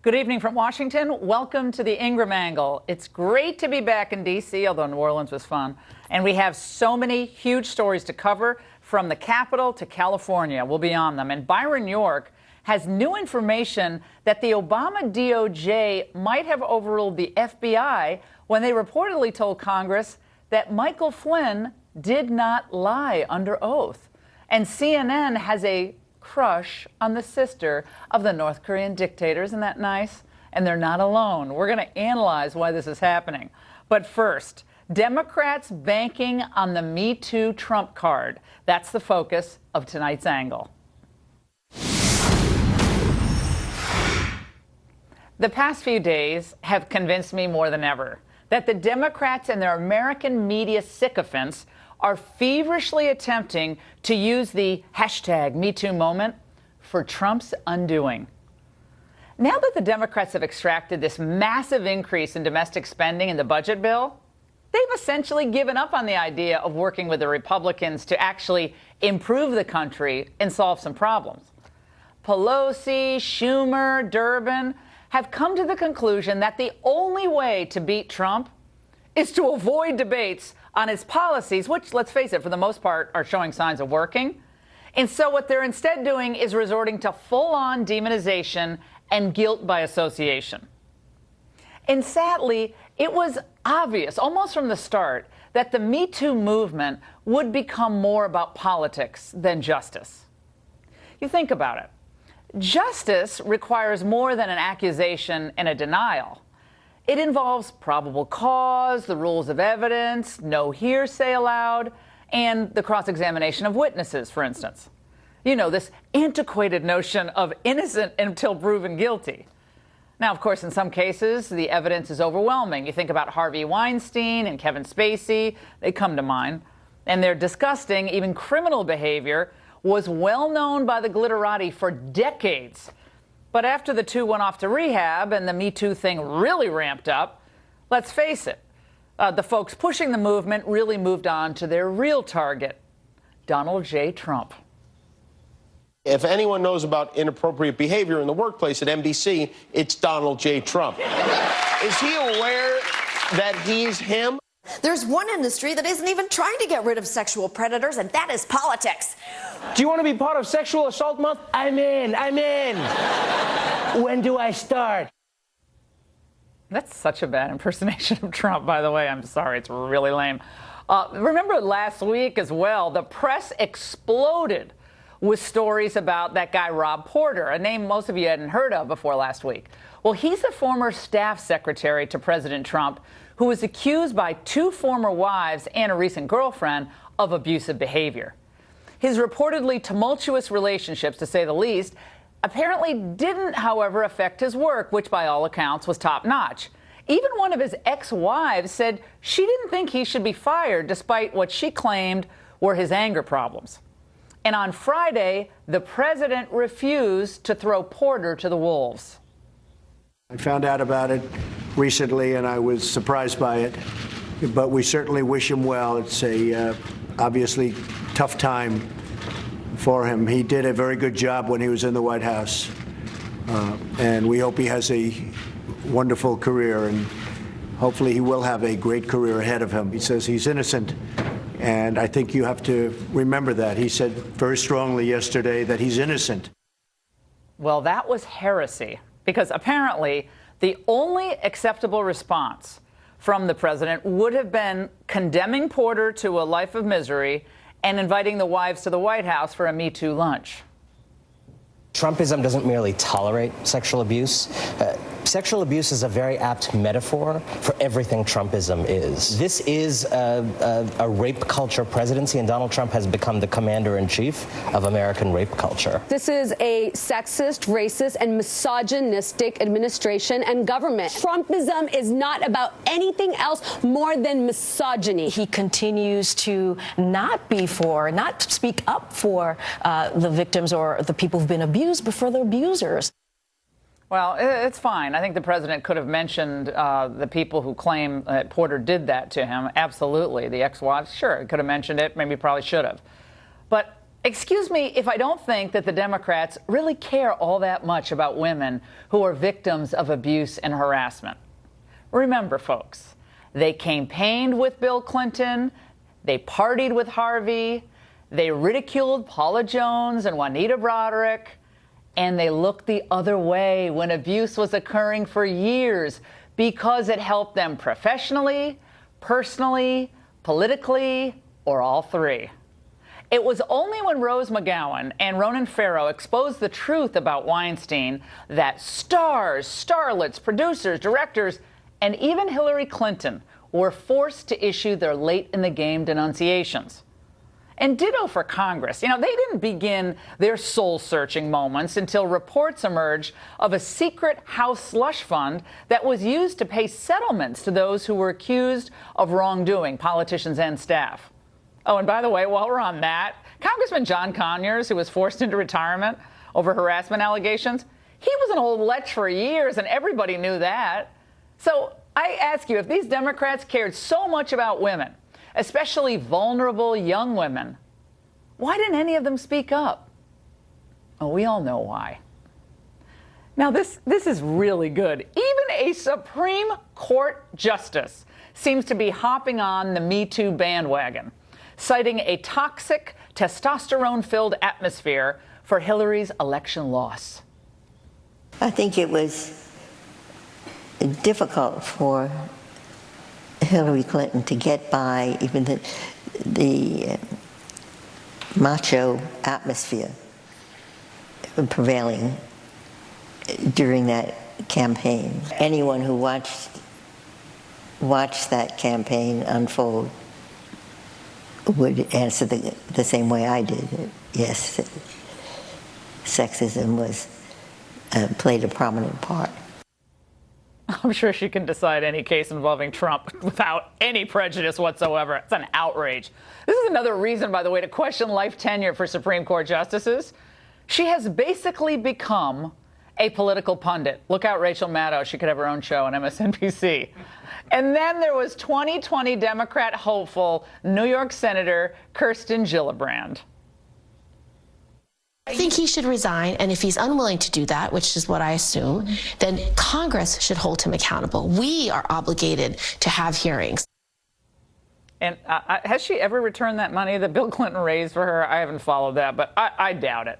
Good evening from Washington. Welcome to the Ingraham Angle. It's great to be back in D.C., although New Orleans was fun. And we have so many huge stories to cover, from the Capitol to California. We'll be on them. And Byron York has new information that the Obama DOJ might have overruled the FBI when they reportedly told Congress that Michael Flynn did not lie under oath. And CNN has a crush on the sister of the North Korean dictator. Isn't that nice? And they're not alone. We're going to analyze why this is happening. But first, Democrats banking on the Me Too Trump card. That's the focus of tonight's angle. The past few days have convinced me more than ever that the Democrats and their American media sycophants are feverishly attempting to use the hashtag #MeToo moment for Trump's undoing. Now that the Democrats have extracted this massive increase in domestic spending in the budget bill, they've essentially given up on the idea of working with the Republicans to actually improve the country and solve some problems. Pelosi, Schumer, Durbin have come to the conclusion that the only way to beat Trump is to avoid debates on his policies, which, let's face it, for the most part, are showing signs of working. And so what they're instead doing is resorting to full-on demonization and guilt by association. And sadly, it was obvious, almost from the start, that the Me Too movement would become more about politics than justice. You think about it. Justice requires more than an accusation and a denial. It involves probable cause, the rules of evidence, no hearsay allowed, and the cross-examination of witnesses, for instance. You know, this antiquated notion of innocent until proven guilty. Now, of course, in some cases, the evidence is overwhelming. You think about Harvey Weinstein and Kevin Spacey, they come to mind. And their disgusting, even criminal behavior was well known by the glitterati for decades. But after the two went off to rehab and the Me Too thing really ramped up, let's face it, the folks pushing the movement really moved on to their real target, Donald J. Trump. If anyone knows about inappropriate behavior in the workplace at NBC, it's Donald J. Trump. Is he aware that he's him? There's one industry that isn't even trying to get rid of sexual predators, and that is politics. Do you want to be part of Sexual Assault Month? I'm in. When do I start? That's such a bad impersonation of Trump, by the way. I'm sorry, it's really lame. Remember last week as well, the press exploded with stories about that guy Rob Porter, a name most of you hadn't heard of before last week. Well, he's a former staff secretary to President Trump who was accused by two former wives and a recent girlfriend of abusive behavior. His reportedly tumultuous relationships, to say the least, apparently didn't, however, affect his work, which by all accounts was top-notch. Even one of his ex-wives said she didn't think he should be fired, despite what she claimed were his anger problems. And on Friday, the president refused to throw Porter to the wolves. I found out about it recently, and I was surprised by it. But we certainly wish him well. It's a obviously tough time for him. He did a very good job when he was in the White House. And we hope he has a wonderful career, and hopefully he will have a great career ahead of him. He says he's innocent, and I think you have to remember that. He said very strongly yesterday that he's innocent. Well, that was heresy, because apparently the only acceptable response from the president would have been condemning Porter to a life of misery and inviting the wives to the White House for a Me Too lunch. Trumpism doesn't merely tolerate sexual abuse. Sexual abuse is a very apt metaphor for everything Trumpism is. This is a rape culture presidency, and Donald Trump has become the commander-in-chief of American rape culture. This is a sexist, racist, and misogynistic administration and government. Trumpism is not about anything else more than misogyny. He continues to not speak up for the victims or the people who've been abused, but for the abusers. Well, it's fine. I think the president could have mentioned the people who claim that Porter did that to him. Absolutely. The ex-wives, sure, he could have mentioned it. Maybe probably should have. But Excuse me if I don't think that the Democrats really care all that much about women who are victims of abuse and harassment. Remember, folks, they campaigned with Bill Clinton, they partied with Harvey, they ridiculed Paula Jones and Juanita Broderick, and they looked the other way when abuse was occurring for years because it helped them professionally, personally, politically, or all three. It was only when Rose McGowan and Ronan Farrow exposed the truth about Weinstein that stars, starlets, producers, directors, and even Hillary Clinton were forced to issue their late-in-the-game denunciations. And ditto for Congress. They didn't begin their soul-searching moments until reports emerged of a secret House slush fund that was used to pay settlements to those who were accused of wrongdoing, politicians and staff. Oh, and by the way, while we're on that, Congressman John Conyers, who was forced into retirement over harassment allegations, he was an old lech for years, and everybody knew that. So I ask you, if these Democrats cared so much about women, especially vulnerable young women, why didn't any of them speak up? Oh, we all know why. Now, this is really good. Even a Supreme Court justice seems to be hopping on the Me Too bandwagon, citing a toxic, testosterone-filled atmosphere for Hillary's election loss. I think it was difficult for Hillary Clinton to get by even the macho atmosphere prevailing during that campaign. Anyone who watched that campaign unfold would answer the same way I did. Yes, sexism played a prominent part. I'm sure she can decide any case involving Trump without any prejudice whatsoever. It's an outrage. This is another reason, by the way, to question life tenure for Supreme Court justices. She has basically become a political pundit. Look out, Rachel Maddow. She could have her own show on MSNBC. And then there was 2020 Democrat hopeful New York Senator Kirsten Gillibrand. I think he should resign, and if he's unwilling to do that, which is what I assume, then Congress should hold him accountable. We are obligated to have hearings. And has she ever returned that money that Bill Clinton raised for her? I haven't followed that, but I doubt it.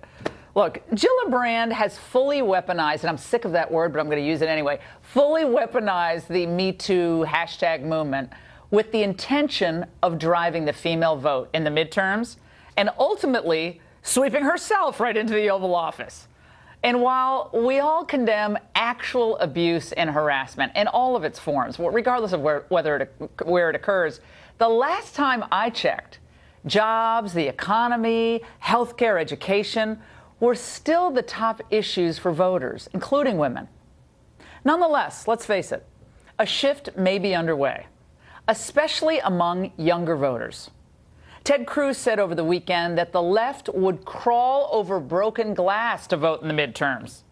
Look, Gillibrand has fully weaponized, and I'm sick of that word, but I'm going to use it anyway, fully weaponized the Me Too hashtag movement with the intention of driving the female vote in the midterms and ultimately sweeping herself right into the Oval Office. And while we all condemn actual abuse and harassment in all of its forms, regardless of where it occurs, the last time I checked, jobs, the economy, healthcare, education were still the top issues for voters, including women. Nonetheless, let's face it, a shift may be underway, especially among younger voters. Ted Cruz said over the weekend that the left would crawl over broken glass to vote in the midterms.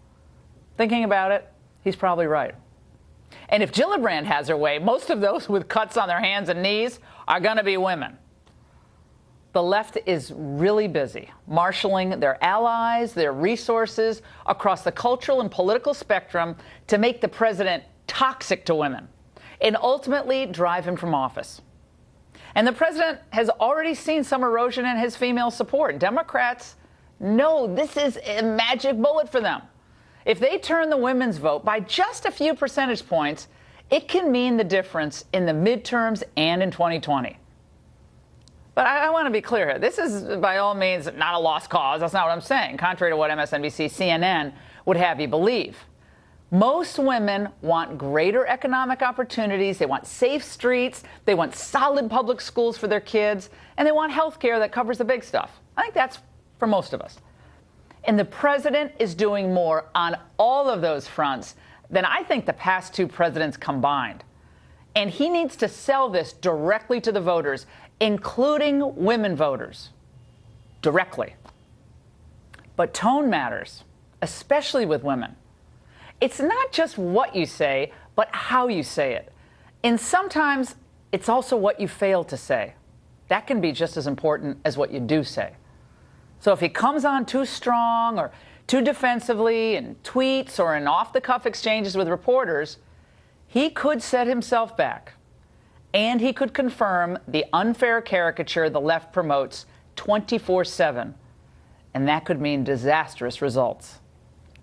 Thinking about it, he's probably right. And if Gillibrand has her way, most of those with cuts on their hands and knees are going to be women. The left is really busy marshaling their allies, their resources across the cultural and political spectrum to make the president toxic to women and ultimately drive him from office. And the president has already seen some erosion in his female support. Democrats know this is a magic bullet for them. If they turn the women's vote by just a few percentage points, it can mean the difference in the midterms and in 2020. But I want to be clear here. This is, by all means, not a lost cause. That's not what I'm saying, contrary to what MSNBC, CNN would have you believe. Most women want greater economic opportunities. They want safe streets. They want solid public schools for their kids. And they want health care that covers the big stuff. I think that's for most of us. And the president is doing more on all of those fronts than I think the past two presidents combined. And he needs to sell this directly to the voters, including women voters, directly. But tone matters, especially with women. It's not just what you say, but how you say it. And sometimes it's also what you fail to say. That can be just as important as what you do say. So if he comes on too strong or too defensively in tweets or in off-the-cuff exchanges with reporters, he could set himself back. And he could confirm the unfair caricature the left promotes 24/7. And that could mean disastrous results.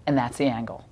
And that's the angle.